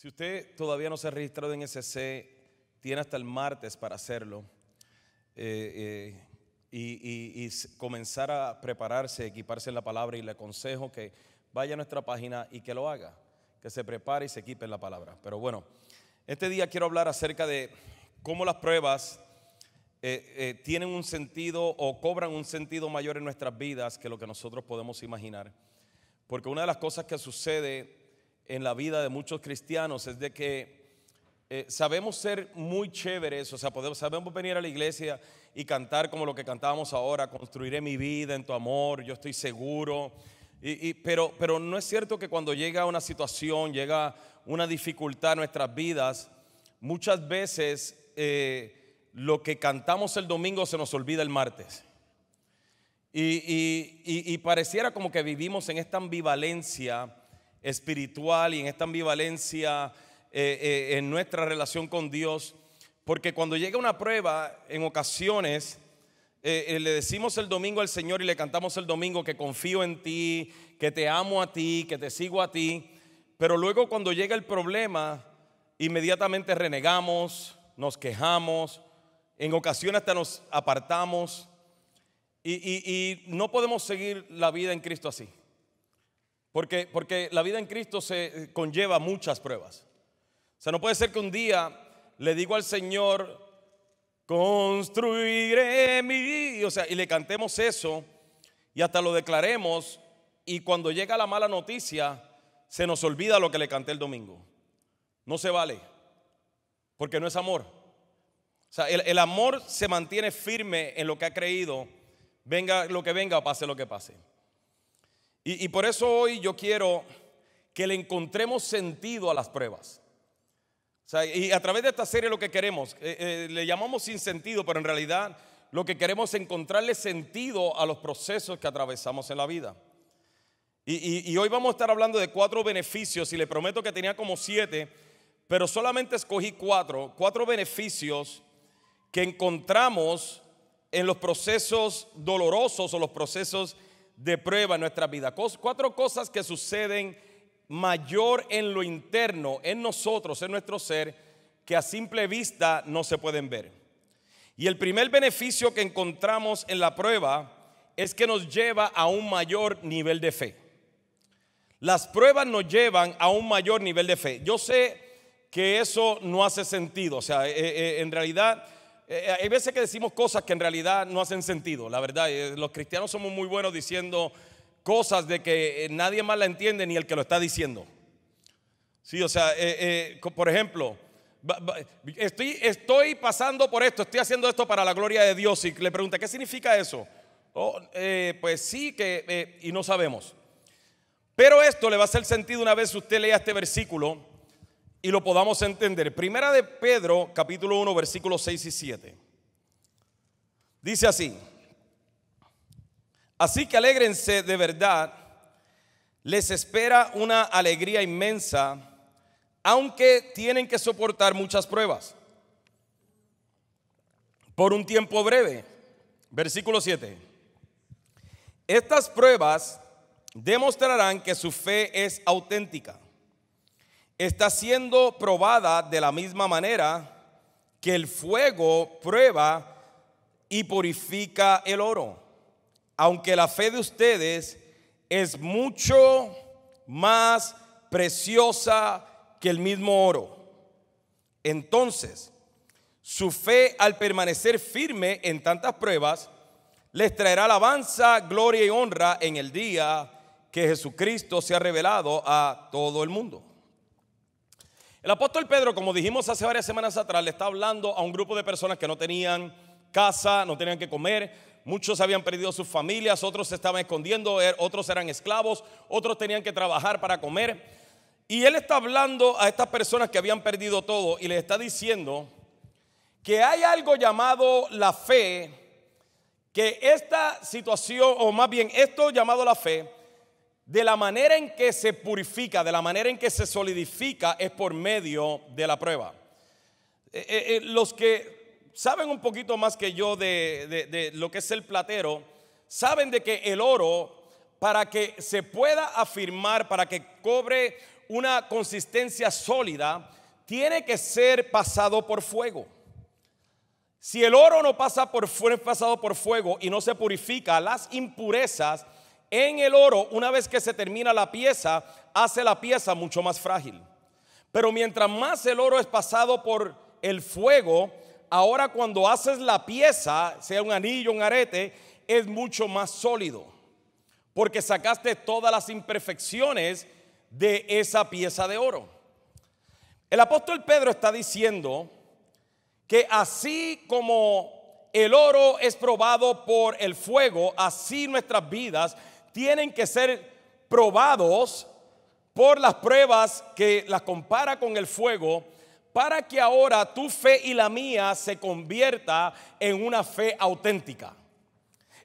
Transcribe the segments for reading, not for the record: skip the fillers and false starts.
Si usted todavía no se ha registrado en SC, tiene hasta el martes para hacerlo y comenzar a prepararse, equiparse en la palabra. Y le aconsejo que vaya a nuestra página y que lo haga, que se prepare y se equipe en la palabra. Pero bueno, este día quiero hablar acerca de cómo las pruebas tienen un sentido o cobran un sentido mayor en nuestras vidas que lo que nosotros podemos imaginar. Porque una de las cosas que sucede en la vida de muchos cristianos es de que sabemos ser muy chéveres, o sea, sabemos venir a la iglesia y cantar como lo que cantábamos ahora: construiré mi vida en tu amor, yo estoy seguro. Pero no es cierto que cuando llega una situación, llega una dificultad en nuestras vidas, muchas veces lo que cantamos el domingo se nos olvida el martes. Y pareciera como que vivimos en esta ambivalencia espiritual y en esta ambivalencia en nuestra relación con Dios, porque cuando llega una prueba, en ocasiones le decimos el domingo al Señor y le cantamos el domingo que confío en ti, que te amo a ti, que te sigo a ti, pero luego cuando llega el problema, inmediatamente renegamos, nos quejamos, en ocasiones hasta nos apartamos y no podemos seguir la vida en Cristo así. Porque la vida en Cristo se conlleva muchas pruebas. O sea, no puede ser que un día le digo al Señor: construiré mi, o sea, y le cantemos eso y hasta lo declaremos, y cuando llega la mala noticia se nos olvida lo que le canté el domingo. No se vale, porque no es amor. O sea, el amor se mantiene firme en lo que ha creído, venga lo que venga o pase lo que pase. Y por eso hoy yo quiero que le encontremos sentido a las pruebas. O sea, y a través de esta serie lo que queremos, le llamamos sin sentido, pero en realidad lo que queremos es encontrarle sentido a los procesos que atravesamos en la vida. Y hoy vamos a estar hablando de 4 beneficios, y le prometo que tenía como 7, pero solamente escogí 4 beneficios que encontramos en los procesos dolorosos o los procesos de prueba en nuestra vida. 4 cosas que suceden mayor en lo interno, en nosotros, en nuestro ser, que a simple vista no se pueden ver. Y el primer beneficio que encontramos en la prueba es que nos lleva a un mayor nivel de fe. Las pruebas nos llevan a un mayor nivel de fe. Yo sé que eso no hace sentido, o sea, en realidad hay veces que decimos cosas que en realidad no hacen sentido. La verdad, los cristianos somos muy buenos diciendo cosas de que nadie más la entiende, ni el que lo está diciendo. Sí, o sea, por ejemplo, estoy pasando por esto, estoy haciendo esto para la gloria de Dios, y le pregunta: ¿qué significa eso? Pues sí, y no sabemos. Pero esto le va a hacer sentido una vez usted lea este versículo y lo podamos entender. Primera de Pedro, capítulo 1, versículos 6 y 7. Dice así: así que alégrense de verdad, les espera una alegría inmensa, aunque tienen que soportar muchas pruebas por un tiempo breve. Versículo 7. Estas pruebas demostrarán que su fe es auténtica. Está siendo probada de la misma manera que el fuego prueba y purifica el oro. Aunque la fe de ustedes es mucho más preciosa que el mismo oro. Entonces, su fe, al permanecer firme en tantas pruebas, les traerá alabanza, gloria y honra en el día que Jesucristo se ha revelado a todo el mundo. El apóstol Pedro, como dijimos hace varias semanas atrás, le está hablando a un grupo de personas que no tenían casa, no tenían que comer. Muchos habían perdido sus familias, otros se estaban escondiendo, otros eran esclavos, otros tenían que trabajar para comer. Y él está hablando a estas personas que habían perdido todo y les está diciendo que hay algo llamado la fe, que esta situación, o más bien esto llamado la fe, de la manera en que se purifica, de la manera en que se solidifica, es por medio de la prueba. Los que saben un poquito más que yo de lo que es el platero, saben de que el oro, para que se pueda afirmar, para que cobre una consistencia sólida, tiene que ser pasado por fuego. Si el oro no pasa fue pasado por fuego y no se purifica, las impurezas en el oro, una vez que se termina la pieza, hace la pieza mucho más frágil. Pero mientras más el oro es pasado por el fuego, ahora cuando haces la pieza, sea un anillo, un arete, es mucho más sólido, porque sacaste todas las imperfecciones de esa pieza de oro. El apóstol Pedro está diciendo que así como el oro es probado por el fuego, así nuestras vidas tienen que ser probados por las pruebas que las compara con el fuego, para que ahora tu fe y la mía se convierta en una fe auténtica,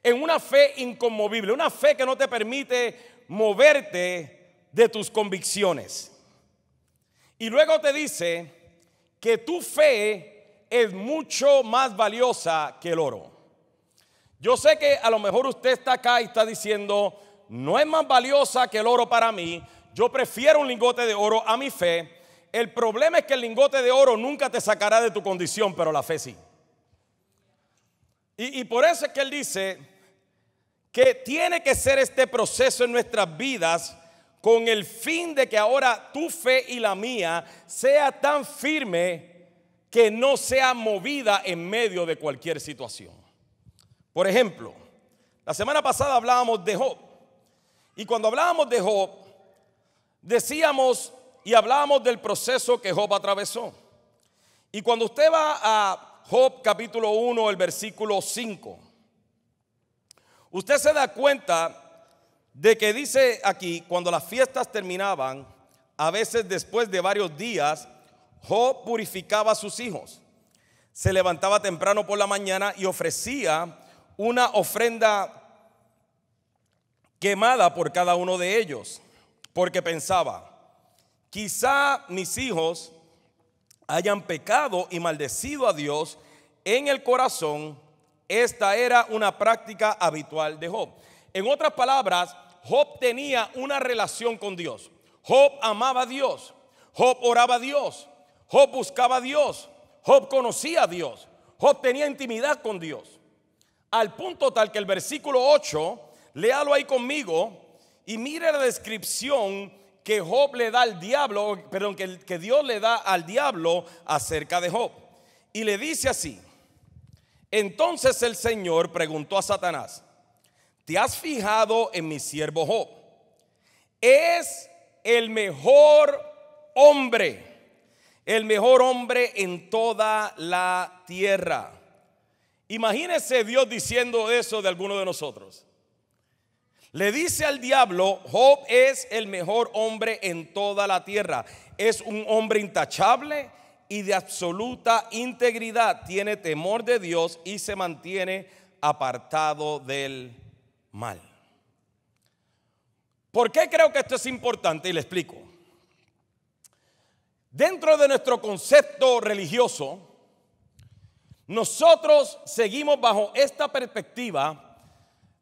en una fe inconmovible, una fe que no te permite moverte de tus convicciones. Y luego te dice que tu fe es mucho más valiosa que el oro. Yo sé que a lo mejor usted está acá y está diciendo, no es más valiosa que el oro para mí, yo prefiero un lingote de oro a mi fe. El problema es que el lingote de oro nunca te sacará de tu condición, pero la fe sí. Y por eso es que él dice que tiene que ser este proceso en nuestras vidas con el fin de que ahora tu fe y la mía sea tan firme que no sea movida en medio de cualquier situación. Por ejemplo, la semana pasada hablábamos de Job. Y cuando hablábamos de Job, decíamos y hablábamos del proceso que Job atravesó. Y cuando usted va a Job capítulo 1, el versículo 5, usted se da cuenta de que dice aquí, cuando las fiestas terminaban, a veces después de varios días, Job purificaba a sus hijos. Se levantaba temprano por la mañana y ofrecía una ofrenda quemada por cada uno de ellos, porque pensaba, quizá mis hijos hayan pecado y maldecido a Dios en el corazón. Esta era una práctica habitual de Job. En otras palabras, Job tenía una relación con Dios. Job amaba a Dios. Job oraba a Dios. Job buscaba a Dios. Job conocía a Dios. Job tenía intimidad con Dios. Al punto tal que el versículo 8, léalo ahí conmigo y mire la descripción que Job le da al diablo, perdón, que Dios le da al diablo acerca de Job. Y le dice así: entonces el Señor preguntó a Satanás, ¿te has fijado en mi siervo Job? Es el mejor hombre en toda la tierra. Imagínese Dios diciendo eso de alguno de nosotros. Le dice al diablo, Job es el mejor hombre en toda la tierra. Es un hombre intachable y de absoluta integridad. Tiene temor de Dios y se mantiene apartado del mal. ¿Por qué creo que esto es importante? Y le explico. Dentro de nuestro concepto religioso, nosotros seguimos bajo esta perspectiva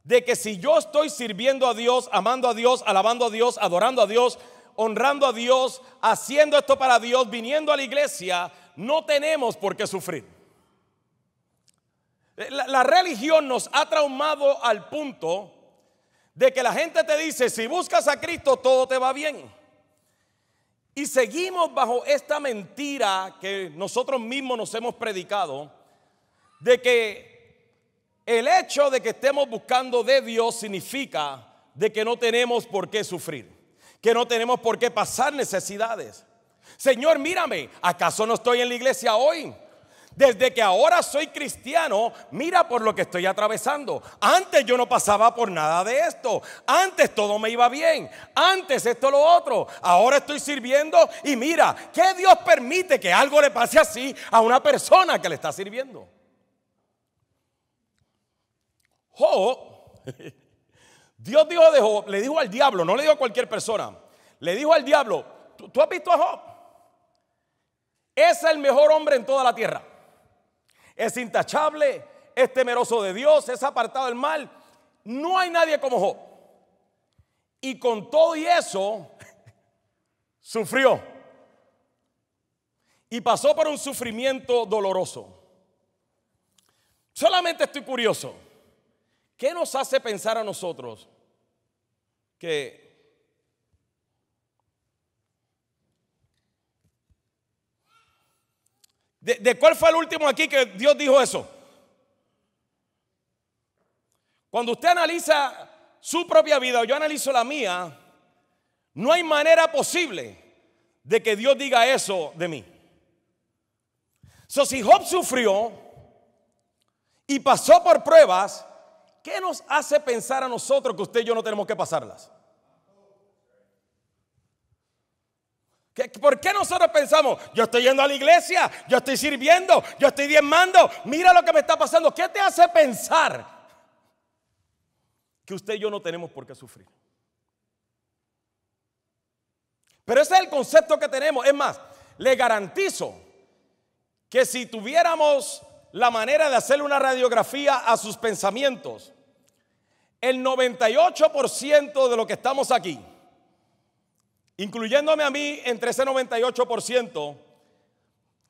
de que si yo estoy sirviendo a Dios, amando a Dios, alabando a Dios, adorando a Dios, honrando a Dios, haciendo esto para Dios, viniendo a la iglesia, no tenemos por qué sufrir. La religión nos ha traumado al punto de que la gente te dice, si buscas a Cristo todo te va bien. Y seguimos bajo esta mentira que nosotros mismos nos hemos predicado, de que el hecho de que estemos buscando de Dios significa de que no tenemos por qué sufrir, que no tenemos por qué pasar necesidades. Señor, mírame, ¿acaso no estoy en la iglesia hoy? Desde que ahora soy cristiano, mira por lo que estoy atravesando. Antes yo no pasaba por nada de esto. Antes todo me iba bien. Antes esto, lo otro. Ahora estoy sirviendo y mira, ¿qué Dios permite que algo le pase así a una persona que le está sirviendo? Job, Dios dijo de Job, le dijo al diablo, no le dijo a cualquier persona, le dijo al diablo, ¿tú has visto a Job? Es el mejor hombre en toda la tierra. Es intachable, es temeroso de Dios, es apartado del mal. No hay nadie como Job. Y con todo y eso, sufrió y pasó por un sufrimiento doloroso. Solamente estoy curioso, ¿qué nos hace pensar a nosotros que ¿de cuál fue el último aquí que Dios dijo eso? Cuando usted analiza su propia vida o yo analizo la mía, no hay manera posible de que Dios diga eso de mí. Si Job sufrió y pasó por pruebas, ¿qué nos hace pensar a nosotros que usted y yo no tenemos que pasarlas? ¿Por qué nosotros pensamos, yo estoy yendo a la iglesia, yo estoy sirviendo, yo estoy diezmando, mira lo que me está pasando? ¿Qué te hace pensar que usted y yo no tenemos por qué sufrir? Pero ese es el concepto que tenemos. Es más, le garantizo que si tuviéramos la manera de hacerle una radiografía a sus pensamientos, el 98% de lo que estamos aquí, incluyéndome a mí, entre ese 98%,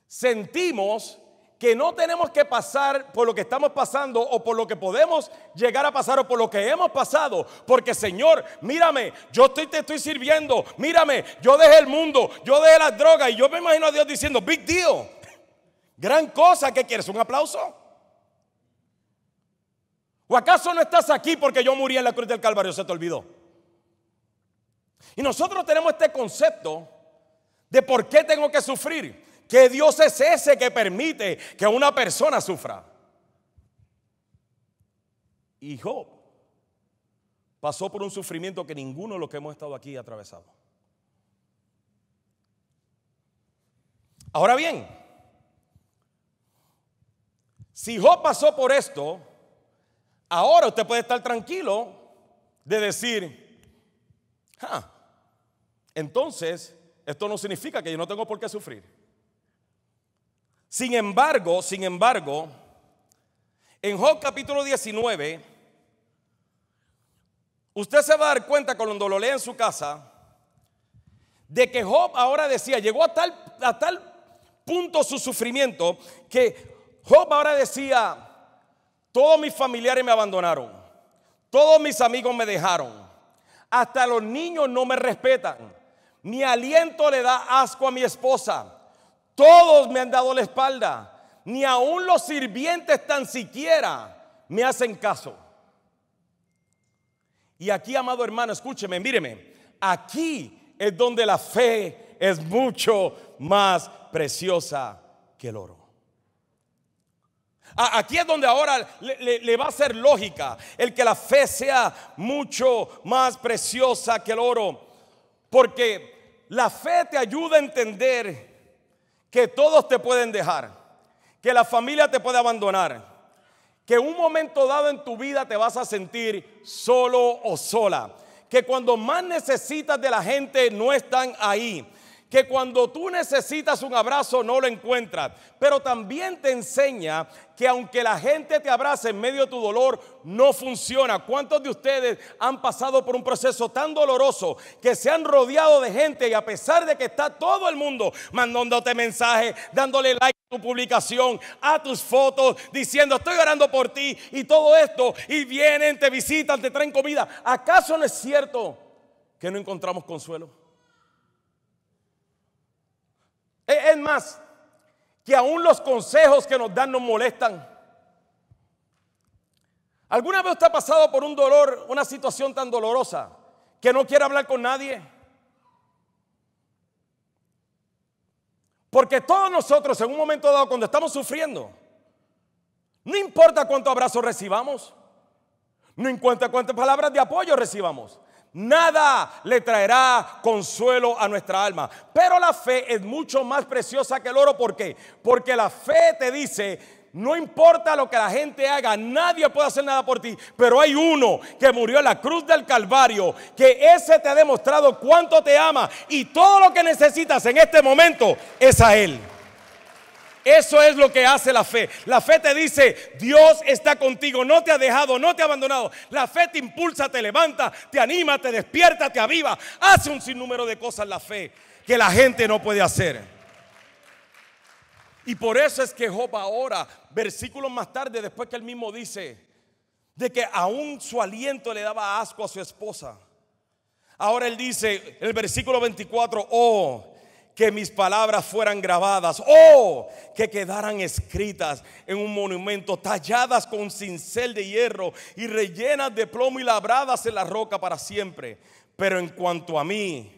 sentimos que no tenemos que pasar por lo que estamos pasando o por lo que podemos llegar a pasar o por lo que hemos pasado, porque Señor, mírame, yo te estoy sirviendo, mírame, yo dejé el mundo, yo dejé las drogas, y yo me imagino a Dios diciendo, big deal, gran cosa. ¿Qué quieres? ¿Un aplauso? ¿O acaso no estás aquí porque yo morí en la cruz del Calvario? ¿Se te olvidó? Y nosotros tenemos este concepto de por qué tengo que sufrir, que Dios es ese que permite que una persona sufra. Y Job pasó por un sufrimiento que ninguno de los que hemos estado aquí ha atravesado. Ahora bien, si Job pasó por esto, ahora usted puede estar tranquilo de decir, entonces esto no significa que yo no tengo por qué sufrir. Sin embargo, en Job capítulo 19, usted se va a dar cuenta cuando lo lea en su casa, de que Job ahora decía, llegó a tal punto su sufrimiento, que Job ahora decía, todos mis familiares me abandonaron, todos mis amigos me dejaron, hasta los niños no me respetan, mi aliento le da asco a mi esposa, todos me han dado la espalda, ni aun los sirvientes tan siquiera me hacen caso. Y aquí, amado hermano, escúcheme, míreme, aquí es donde la fe es mucho más preciosa que el oro. Aquí es donde ahora le va a ser lógica el que la fe sea mucho más preciosa que el oro, porque la fe te ayuda a entender que todos te pueden dejar, que la familia te puede abandonar, que un momento dado en tu vida te vas a sentir solo o sola, que cuando más necesitas de la gente no están ahí, que cuando tú necesitas un abrazo no lo encuentras, pero también te enseña que aunque la gente te abrace en medio de tu dolor, no funciona. ¿Cuántos de ustedes han pasado por un proceso tan doloroso que se han rodeado de gente y a pesar de que está todo el mundo mandándote mensajes, dándole like a tu publicación, a tus fotos, diciendo estoy orando por ti y todo esto, y vienen, te visitan, te traen comida? ¿Acaso no es cierto que no encontramos consuelo? Es más, que aún los consejos que nos dan nos molestan. ¿Alguna vez usted ha pasado por un dolor, una situación tan dolorosa que no quiere hablar con nadie? Porque todos nosotros en un momento dado, cuando estamos sufriendo, no importa cuántos abrazos recibamos, no importa cuántas palabras de apoyo recibamos, nada le traerá consuelo a nuestra alma. Pero la fe es mucho más preciosa que el oro. ¿Por qué? Porque la fe te dice, no importa lo que la gente haga, nadie puede hacer nada por ti, pero hay uno que murió en la cruz del Calvario, que ese te ha demostrado cuánto te ama, y todo lo que necesitas en este momento es a Él. Eso es lo que hace la fe. La fe te dice, Dios está contigo, no te ha dejado, no te ha abandonado. La fe te impulsa, te levanta, te anima, te despierta, te aviva. Hace un sinnúmero de cosas la fe. que la gente no puede hacer. Y por eso es que Job ahora, versículos más tarde, después que él mismo dice de que aún su aliento le daba asco a su esposa, ahora él dice en el versículo 24: oh, que mis palabras fueran grabadas, oh, que quedaran escritas en un monumento, talladas con cincel de hierro y rellenas de plomo y labradas en la roca para siempre. Pero en cuanto a mí,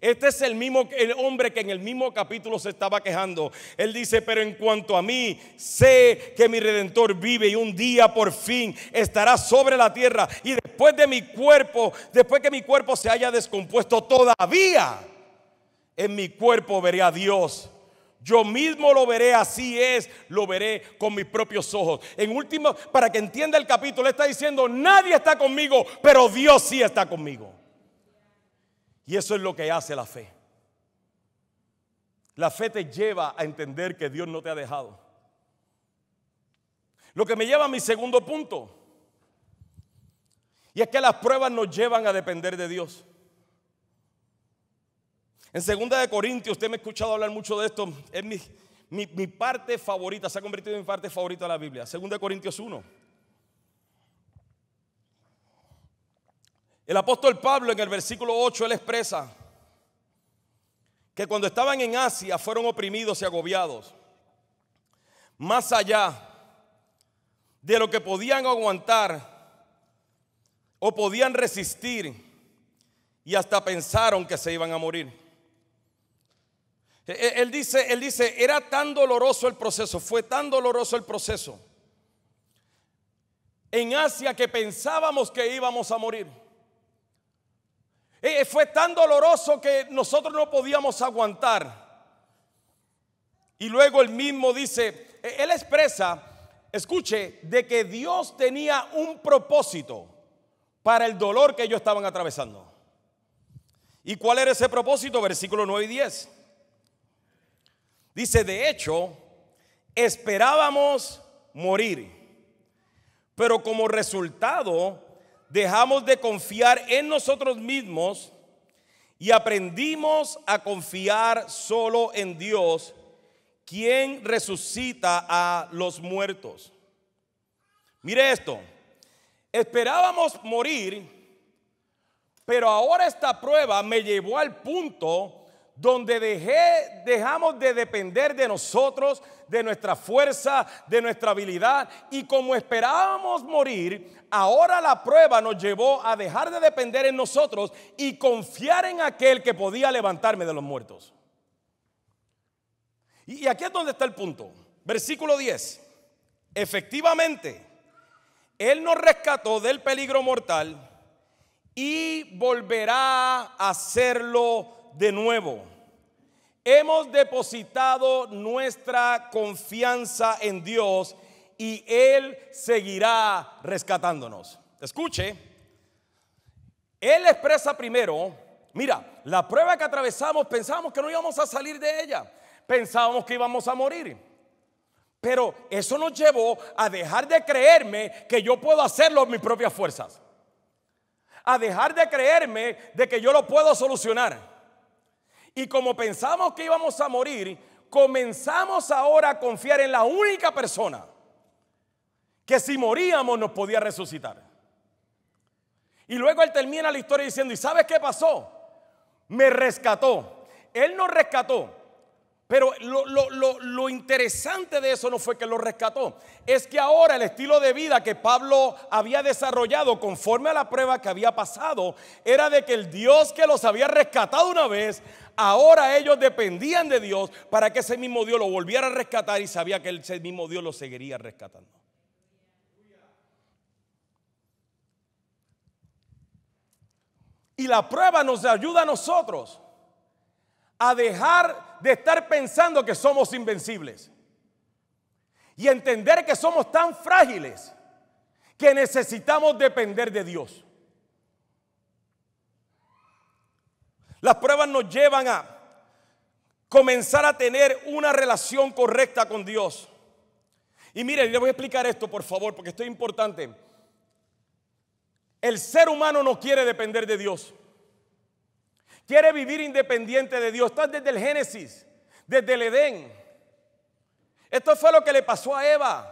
este es el hombre que en el mismo capítulo se estaba quejando. Él dice: pero en cuanto a mí, sé que mi Redentor vive y un día por fin estará sobre la tierra. Y después que mi cuerpo se haya descompuesto, todavía en mi cuerpo veré a Dios. Yo mismo lo veré, así es, lo veré con mis propios ojos. En último, para que entienda el capítulo, está diciendo: nadie está conmigo, pero Dios sí está conmigo. Y eso es lo que hace la fe. La fe te lleva a entender que Dios no te ha dejado. Lo que me lleva a mi segundo punto, y es que las pruebas nos llevan a depender de Dios. En 2 de Corintios, usted me ha escuchado hablar mucho de esto, es mi parte favorita, se ha convertido en mi parte favorita de la Biblia. 2 de Corintios 1. El apóstol Pablo en el versículo 8, él expresa que cuando estaban en Asia fueron oprimidos y agobiados, más allá de lo que podían aguantar o podían resistir, y hasta pensaron que se iban a morir. Él dice, era tan doloroso el proceso, fue tan doloroso el proceso en Asia que pensábamos que íbamos a morir. Fue tan doloroso que nosotros no podíamos aguantar. Y luego él mismo dice, él expresa, escuche, de que Dios tenía un propósito para el dolor que ellos estaban atravesando. ¿Y cuál era ese propósito? Versículos 9 y 10. Dice: de hecho, esperábamos morir, pero como resultado dejamos de confiar en nosotros mismos y aprendimos a confiar solo en Dios, quien resucita a los muertos. Mire esto: esperábamos morir, pero ahora esta prueba me llevó al punto donde dejamos de depender de nosotros, de nuestra fuerza, de nuestra habilidad. Y como esperábamos morir, ahora la prueba nos llevó a dejar de depender en nosotros y confiar en aquel que podía levantarme de los muertos. Y aquí es donde está el punto. Versículo 10. Efectivamente, Él nos rescató del peligro mortal y volverá a hacerlo de nuevo. Hemos depositado nuestra confianza en Dios y Él seguirá rescatándonos. Escuche, Él expresa primero: mira, la prueba que atravesamos, pensábamos que no íbamos a salir de ella, pensábamos que íbamos a morir, pero eso nos llevó a dejar de creerme que yo puedo hacerlo en mis propias fuerzas, a dejar de creerme de que yo lo puedo solucionar. Y como pensamos que íbamos a morir, comenzamos ahora a confiar en la única persona que si moríamos nos podía resucitar. Y luego él termina la historia diciendo: ¿y sabes qué pasó? Me rescató. Él nos rescató. Pero lo interesante de eso no fue que lo rescató, es que ahora el estilo de vida que Pablo había desarrollado conforme a la prueba que había pasado era de que el Dios que los había rescatado una vez, ahora ellos dependían de Dios para que ese mismo Dios lo volviera a rescatar, y sabía que ese mismo Dios lo seguiría rescatando. Y la prueba nos ayuda a nosotros a dejar de estar pensando que somos invencibles y entender que somos tan frágiles que necesitamos depender de Dios. Las pruebas nos llevan a comenzar a tener una relación correcta con Dios. Y mire, le voy a explicar esto, por favor, porque esto es importante. El ser humano no quiere depender de Dios. Quiere vivir independiente de Dios. Esto es desde el Génesis, desde el Edén. Esto fue lo que le pasó a Eva.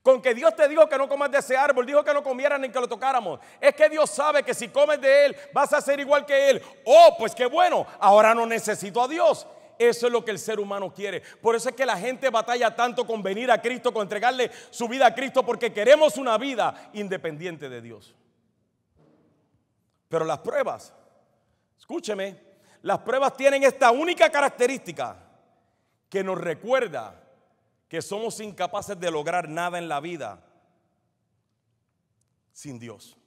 Con que Dios te dijo que no comas de ese árbol, dijo que no comieran ni que lo tocáramos. Es que Dios sabe que si comes de él vas a ser igual que él. Oh, pues qué bueno, ahora no necesito a Dios. Eso es lo que el ser humano quiere. Por eso es que la gente batalla tanto con venir a Cristo, con entregarle su vida a Cristo, porque queremos una vida independiente de Dios. Pero las pruebas, escúcheme, las pruebas tienen esta única característica que nos recuerda que somos incapaces de lograr nada en la vida sin Dios.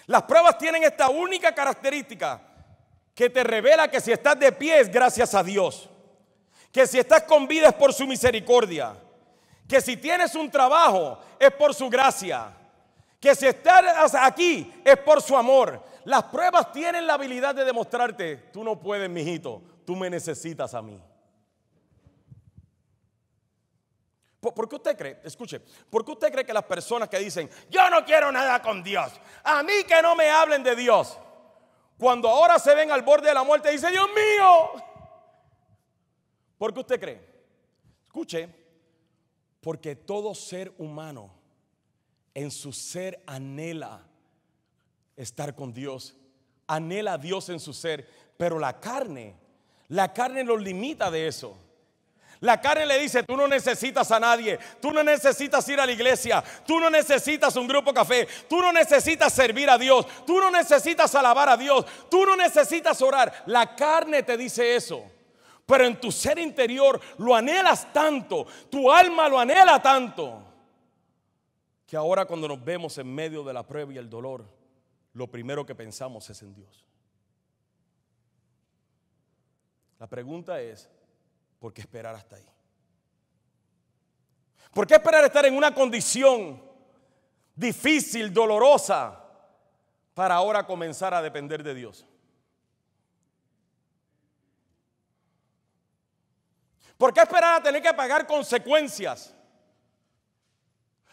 Las pruebas tienen esta única característica que te revela que si estás de pie es gracias a Dios, que si estás con vida es por su misericordia, que si tienes un trabajo es por su gracia, que si estás aquí es por su amor. Las pruebas tienen la habilidad de demostrarte: tú no puedes, mijito, tú me necesitas a mí. ¿Por qué usted cree? Escuche, ¿por qué usted cree que las personas que dicen yo no quiero nada con Dios, a mí que no me hablen de Dios, cuando ahora se ven al borde de la muerte dicen Dios mío? ¿Por qué usted cree? Escuche, porque todo ser humano en su ser anhela estar con Dios, anhela a Dios en su ser, pero la carne los limita de eso. La carne le dice: tú no necesitas a nadie, tú no necesitas ir a la iglesia, tú no necesitas un grupo café, tú no necesitas servir a Dios, tú no necesitas alabar a Dios, tú no necesitas orar. La carne te dice eso, pero en tu ser interior lo anhelas tanto, tu alma lo anhela tanto, que ahora cuando nos vemos en medio de la prueba y el dolor, lo primero que pensamos es en Dios. La pregunta es: ¿por qué esperar hasta ahí? ¿Por qué esperar estar en una condición difícil, dolorosa, para ahora comenzar a depender de Dios? ¿Por qué esperar a tener que pagar consecuencias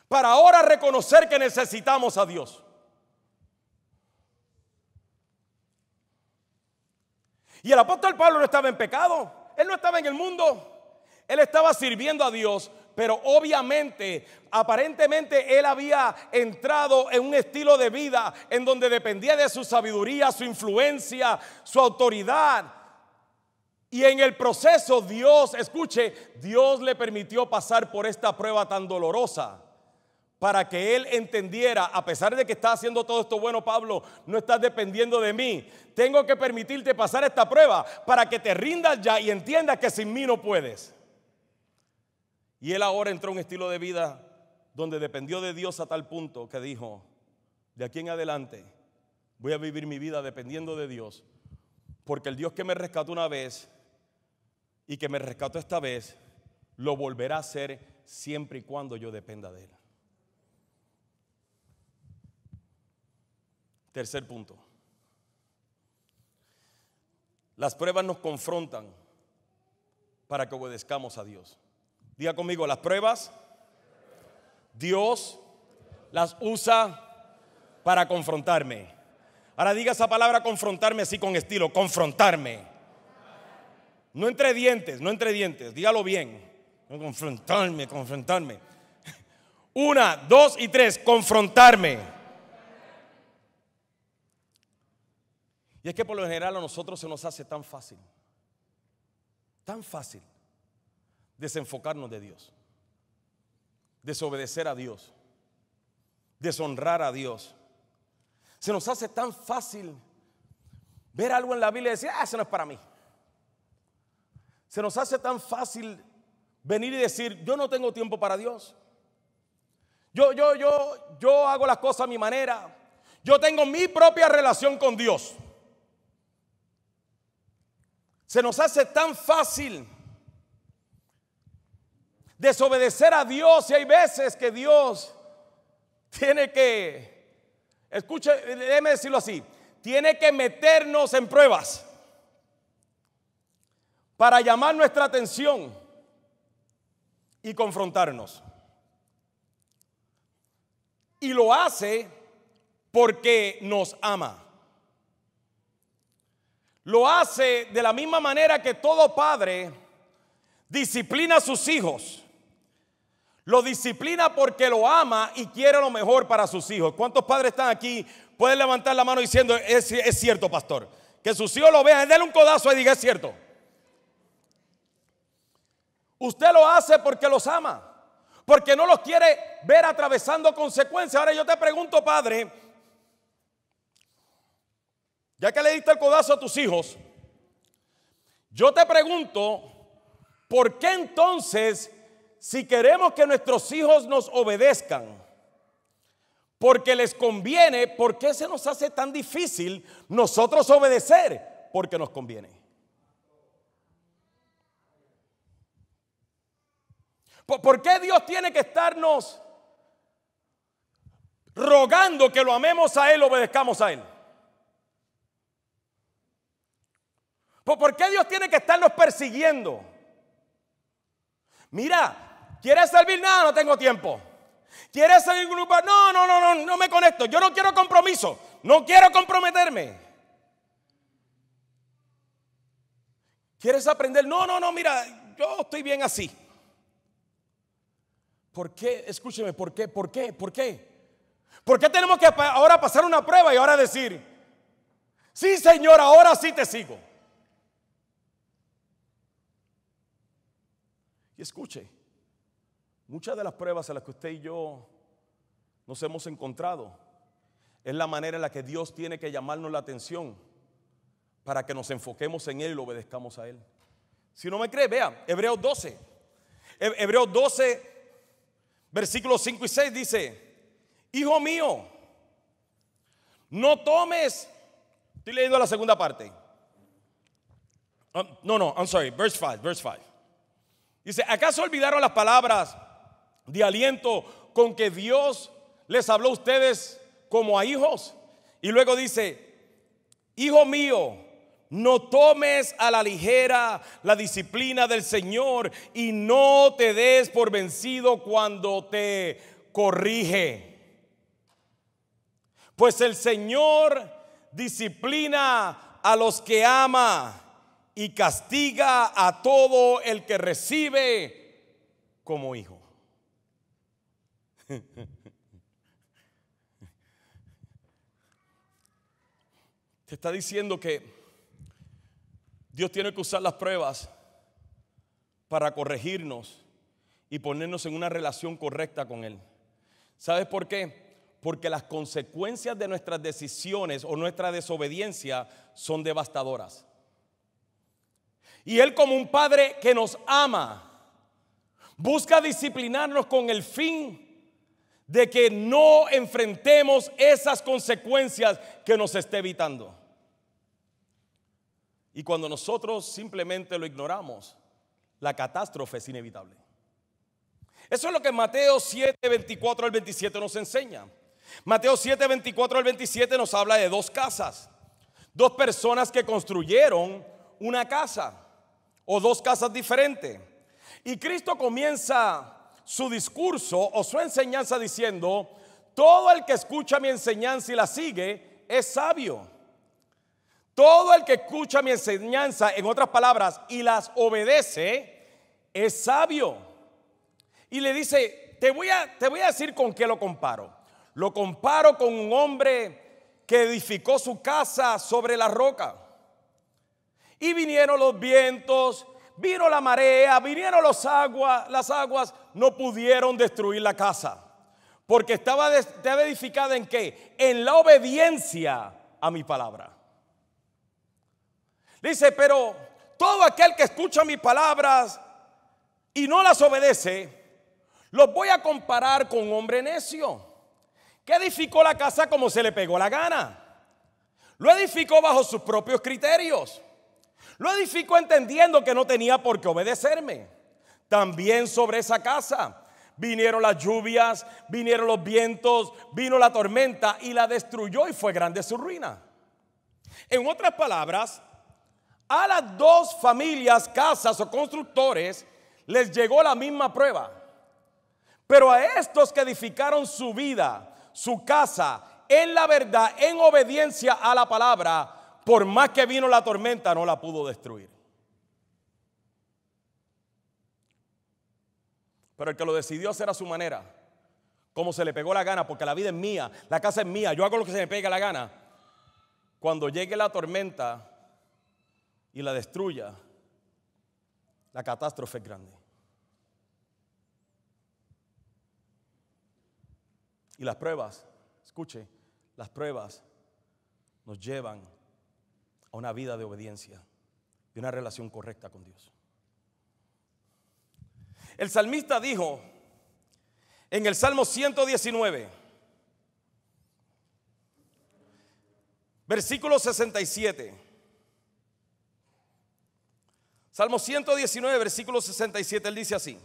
para ahora reconocer que necesitamos a Dios? Y el apóstol Pablo no estaba en pecado. Él no estaba en el mundo, él estaba sirviendo a Dios, pero obviamente, aparentemente él había entrado en un estilo de vida en donde dependía de su sabiduría, su influencia, su autoridad. Y en el proceso Dios, escuche, Dios le permitió pasar por esta prueba tan dolorosa para que él entendiera: a pesar de que está haciendo todo esto bueno, Pablo, no estás dependiendo de mí. Tengo que permitirte pasar esta prueba para que te rindas ya y entiendas que sin mí no puedes. Y él ahora entró en un estilo de vida donde dependió de Dios a tal punto que dijo: de aquí en adelante voy a vivir mi vida dependiendo de Dios, porque el Dios que me rescató una vez y que me rescató esta vez, lo volverá a hacer siempre y cuando yo dependa de él. Tercer punto. Las pruebas nos confrontan para que obedezcamos a Dios. Diga conmigo: las pruebas Dios las usa para confrontarme. Ahora diga esa palabra confrontarme así con estilo: confrontarme. No entre dientes, no entre dientes, dígalo bien. Confrontarme. 1, 2 y 3, confrontarme. Y es que por lo general a nosotros se nos hace tan fácil desenfocarnos de Dios, desobedecer a Dios, deshonrar a Dios. Se nos hace tan fácil ver algo en la Biblia y decir: eso no es para mí. Se nos hace tan fácil venir y decir: yo no tengo tiempo para Dios. Yo hago las cosas a mi manera. Yo tengo mi propia relación con Dios. Se nos hace tan fácil desobedecer a Dios, y hay veces que Dios tiene que, escuche, déjeme decirlo así, tiene que meternos en pruebas para llamar nuestra atención y confrontarnos. Y lo hace porque nos ama. lo hace de la misma manera que todo padre disciplina a sus hijos. Lo disciplina porque lo ama y quiere lo mejor para sus hijos. ¿Cuántos padres están aquí? Pueden levantar la mano diciendo, es cierto, pastor. Que sus hijos lo vean, denle un codazo y diga, es cierto. Usted lo hace porque los ama, porque no los quiere ver atravesando consecuencias. Ahora yo te pregunto, padre, ya que le diste el codazo a tus hijos, yo te pregunto, ¿por qué entonces, si queremos que nuestros hijos nos obedezcan, porque les conviene, por qué se nos hace tan difícil nosotros obedecer? Porque nos conviene. ¿Por qué Dios tiene que estarnos rogando que lo amemos a Él, obedezcamos a Él? ¿Por qué Dios tiene que estarnos persiguiendo? Mira, ¿quieres servir? Nada, no tengo tiempo. ¿Quieres salir un grupo? No me conecto. Yo no quiero compromiso. No quiero comprometerme. ¿Quieres aprender? No, mira, yo estoy bien así. ¿Por qué? Escúcheme, ¿por qué? ¿Por qué tenemos que ahora pasar una prueba y ahora decir, sí, Señor, ahora sí te sigo? Y escuche, muchas de las pruebas a las que usted y yo nos hemos encontrado es la manera en la que Dios tiene que llamarnos la atención para que nos enfoquemos en Él y lo obedezcamos a Él. Si no me cree, vea, Hebreos 12. Hebreos 12, versículos 5 y 6 dice, hijo mío, no tomes, estoy leyendo la segunda parte. Verse 5. Dice, ¿acaso olvidaron las palabras de aliento con que Dios les habló a ustedes como a hijos? Y luego dice, hijo mío, no tomes a la ligera la disciplina del Señor y no te des por vencido cuando te corrige. Pues el Señor disciplina a los que ama y castiga a todo el que recibe como hijo. Te está diciendo que Dios tiene que usar las pruebas para corregirnos y ponernos en una relación correcta con Él. ¿Sabes por qué? Porque las consecuencias de nuestras decisiones o nuestra desobediencia son devastadoras. Y Él, como un padre que nos ama, busca disciplinarnos con el fin de que no enfrentemos esas consecuencias que nos está evitando. Y cuando nosotros simplemente lo ignoramos, la catástrofe es inevitable. Eso es lo que Mateo 7, 24 al 27 nos enseña. Mateo 7, 24 al 27 nos habla de dos casas. Dos personas que construyeron una casa o dos casas diferentes. Y Cristo comienza su discurso o su enseñanza diciendo, todo el que escucha mi enseñanza y la sigue es sabio. Todo el que escucha mi enseñanza, en otras palabras, y las obedece, es sabio. Y le dice, te voy a decir con qué lo comparo. Lo comparo con un hombre que edificó su casa sobre la roca. Y vinieron los vientos, vino la marea, vinieron las aguas no pudieron destruir la casa. Porque estaba edificada ¿en qué? En la obediencia a mi palabra. Dice, pero todo aquel que escucha mis palabras y no las obedece, los voy a comparar con un hombre necio que edificó la casa como se le pegó la gana. Lo edificó bajo sus propios criterios. Lo edificó entendiendo que no tenía por qué obedecerme. También sobre esa casa vinieron las lluvias, vinieron los vientos, vino la tormenta y la destruyó y fue grande su ruina. En otras palabras, a las dos familias, casas o constructores les llegó la misma prueba. Pero a estos que edificaron su vida, su casa, en la verdad, en obediencia a la palabra, por más que vino la tormenta, no la pudo destruir. Pero el que lo decidió hacer a su manera, como se le pegó la gana, porque la vida es mía, la casa es mía, yo hago lo que se me pega la gana. Cuando llegue la tormenta y la destruya, la catástrofe es grande. Y las pruebas, escuche, las pruebas nos llevan a una vida de obediencia y una relación correcta con Dios. El salmista dijo en el Salmo 119, versículo 67. Salmo 119, versículo 67, él dice así: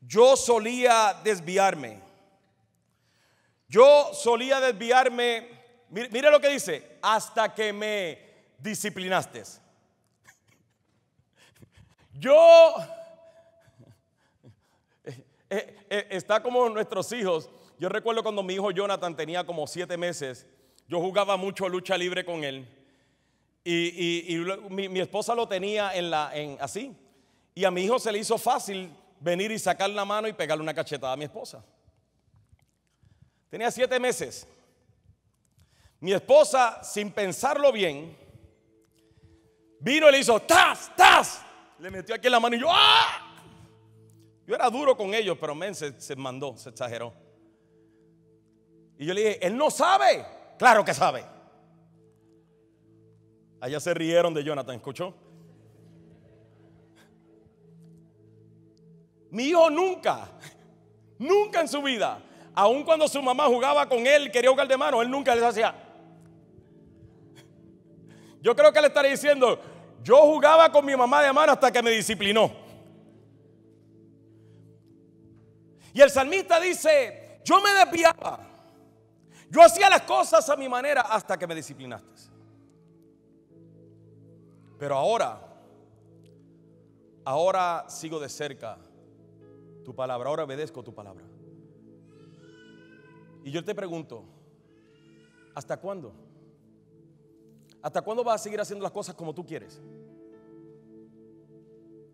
yo solía desviarme. Mire lo que dice: hasta que me disciplinaste. Está como nuestros hijos. Yo recuerdo cuando mi hijo Jonathan tenía como 7 meses, yo jugaba mucho lucha libre con él. Y mi esposa lo tenía así. Y a mi hijo se le hizo fácil venir y sacar la mano y pegarle una cachetada a mi esposa. Tenía 7 meses. Mi esposa, sin pensarlo bien, vino y le hizo ¡tas! ¡Tas! Le metió aquí en la mano y yo ¡ah! Yo era duro con ellos, pero se mandó, se exageró. Y yo le dije: él no sabe. Claro que sabe. Allá se rieron de Jonathan, ¿escuchó? Mi hijo nunca en su vida, aun cuando su mamá jugaba con él, quería jugar de mano, él nunca les hacía. Yo creo que le estaría diciendo: yo jugaba con mi mamá de mano hasta que me disciplinó. Y el salmista dice: yo me desviaba, yo hacía las cosas a mi manera hasta que me disciplinaste. Pero ahora sigo de cerca tu palabra, ahora obedezco tu palabra. Y yo te pregunto: ¿hasta cuándo? ¿Hasta cuándo vas a seguir haciendo las cosas como tú quieres?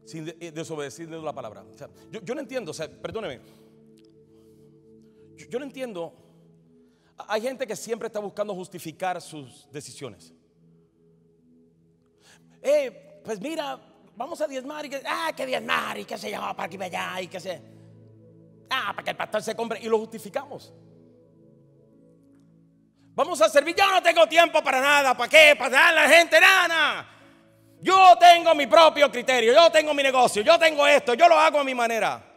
Sin desobedecer la palabra. O sea, yo no entiendo, o sea, perdóneme. Yo no entiendo. Hay gente que siempre está buscando justificar sus decisiones. Pues mira, vamos a diezmar y que diezmar y que se llama para aquí para allá y que se para que el pastor se compre, y lo justificamos. Vamos a servir, yo no tengo tiempo para nada. ¿Para qué? Para darle a la gente nada. Yo tengo mi propio criterio, yo tengo mi negocio, yo tengo esto, yo lo hago a mi manera.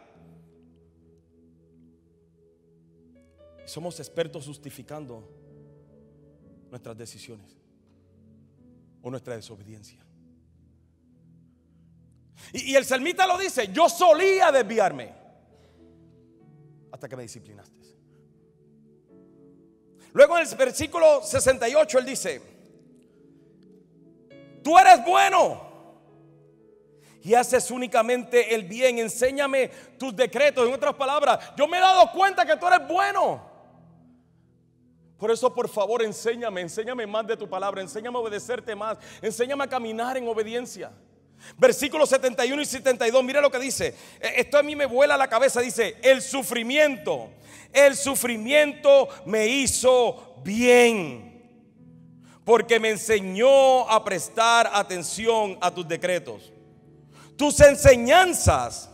Somos expertos justificando nuestras decisiones o nuestra desobediencia. Y el salmista lo dice: yo solía desviarme hasta que me disciplinaste. Luego en el versículo 68 él dice: tú eres bueno y haces únicamente el bien, enséñame tus decretos. En otras palabras, yo me he dado cuenta que tú eres bueno. Por eso, por favor, enséñame más de tu palabra, enséñame a obedecerte más, enséñame a caminar en obediencia. Versículos 71 y 72, mira lo que dice. Esto a mí me vuela la cabeza. Dice: el sufrimiento me hizo bien, porque me enseñó a prestar atención a tus decretos. Tus enseñanzas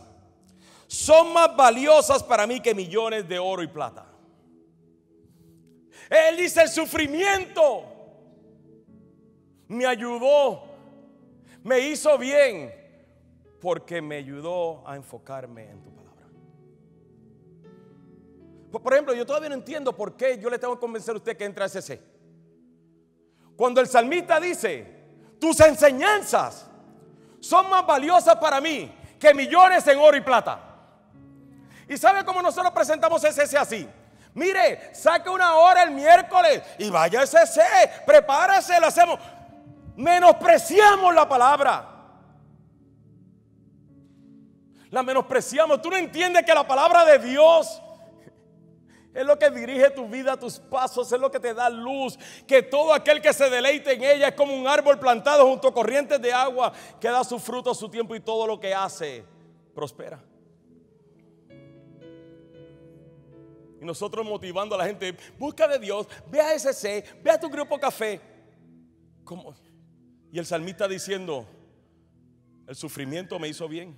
son más valiosas para mí que millones de oro y plata. Él dice: el sufrimiento me ayudó, me hizo bien, porque me ayudó a enfocarme en tu palabra. Por ejemplo, yo todavía no entiendo por qué yo le tengo que convencer a usted que entre a SC. Cuando el salmista dice: tus enseñanzas son más valiosas para mí que millones en oro y plata. ¿Y sabe cómo nosotros presentamos SC así? Mire, saque una hora el miércoles y vaya a SC, prepárese, lo hacemos. Menospreciamos la palabra. La menospreciamos. Tú no entiendes que la palabra de Dios Es lo que dirige tu vida, tus pasos, es lo que te da luz. Que todo aquel que se deleite en ella es como un árbol plantado junto a corrientes de agua que da su fruto a su tiempo y todo lo que hace prospera. Y nosotros motivando a la gente, busca de Dios, ve a SC, ve a tu grupo café. ¿Cómo? Y el salmista diciendo, el sufrimiento me hizo bien.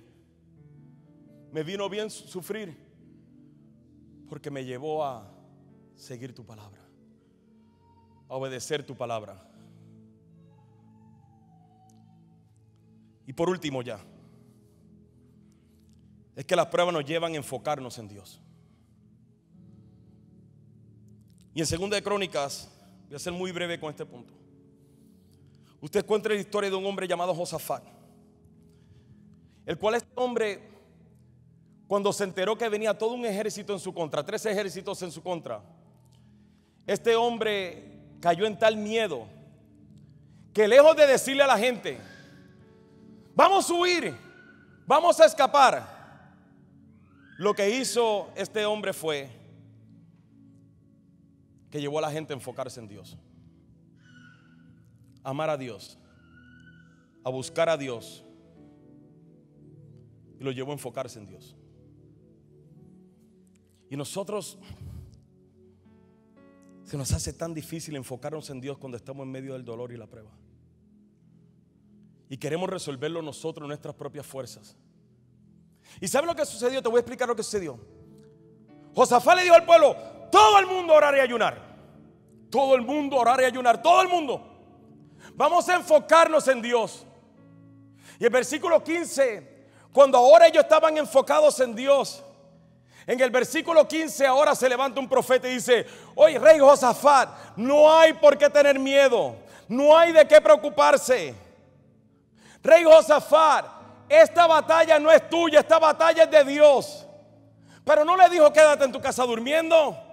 Me vino bien sufrir porque me llevó a seguir tu palabra, a obedecer tu palabra. Y por último ya, es que las pruebas nos llevan a enfocarnos en Dios. Y en 2 de Crónicas, voy a ser muy breve con este punto. Usted encuentra la historia de un hombre llamado Josafat, el cual este hombre, cuando se enteró que venía todo un ejército en su contra, 3 ejércitos en su contra, este hombre cayó en tal miedo que lejos de decirle a la gente, vamos a huir, vamos a escapar, lo que hizo este hombre fue que llevó a la gente a enfocarse en Dios, a amar a Dios, a buscar a Dios, y lo llevó a enfocarse en Dios. Y nosotros, se nos hace tan difícil enfocarnos en Dios cuando estamos en medio del dolor y la prueba, y queremos resolverlo nosotros en nuestras propias fuerzas. ¿Y sabe lo que sucedió? Te voy a explicar lo que sucedió. Josafat le dijo al pueblo, todo el mundo orar y ayunar. Todo el mundo orar y ayunar. Todo el mundo. Vamos a enfocarnos en Dios. Y el versículo 15, cuando ahora ellos estaban enfocados en Dios, en el versículo 15 ahora se levanta un profeta y dice, oye, rey Josafat, no hay por qué tener miedo, no hay de qué preocuparse. Rey Josafat, esta batalla no es tuya, esta batalla es de Dios. Pero no le dijo quédate en tu casa durmiendo.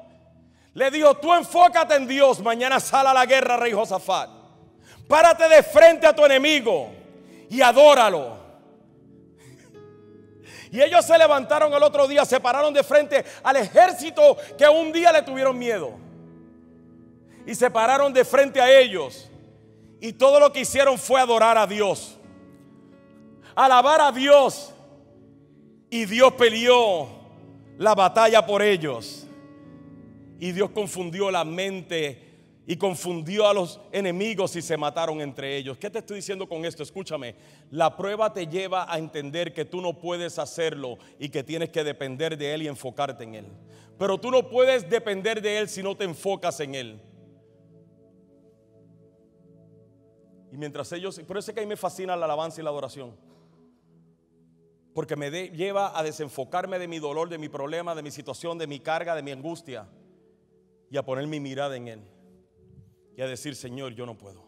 Le dijo tú enfócate en Dios. Mañana sale a la guerra, rey Josafat. Párate de frente a tu enemigo y adóralo. Y ellos se levantaron el otro día, se pararon de frente al ejército que un día le tuvieron miedo. Y se pararon de frente a ellos. Y todo lo que hicieron fue adorar a Dios, alabar a Dios. Y Dios peleó la batalla por ellos. Y Dios confundió la mente y confundió a los enemigos y se mataron entre ellos. ¿Qué te estoy diciendo con esto? Escúchame, la prueba te lleva a entender que tú no puedes hacerlo y que tienes que depender de Él y enfocarte en Él. Pero tú no puedes depender de Él si no te enfocas en Él. Y mientras ellos, por eso es que a mí me fascina la alabanza y la adoración, porque me lleva a desenfocarme de mi dolor, de mi problema, de mi situación, de mi carga, de mi angustia, y a poner mi mirada en Él y a decir, Señor, yo no puedo.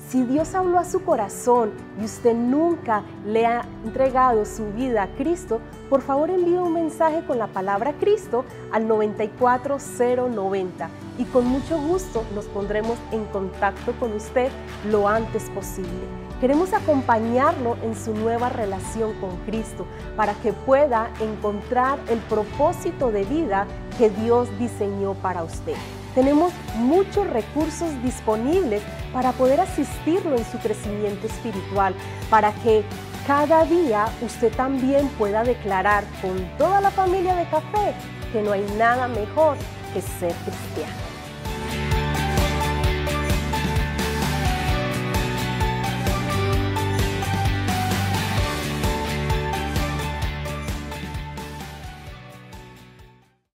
Si Dios habló a su corazón y usted nunca le ha entregado su vida a Cristo, por favor envíe un mensaje con la palabra Cristo al 94090 y con mucho gusto nos pondremos en contacto con usted lo antes posible. Queremos acompañarlo en su nueva relación con Cristo para que pueda encontrar el propósito de vida que Dios diseñó para usted. Tenemos muchos recursos disponibles para poder asistirlo en su crecimiento espiritual, para que cada día usted también pueda declarar con toda la familia de Café que no hay nada mejor que ser cristiano.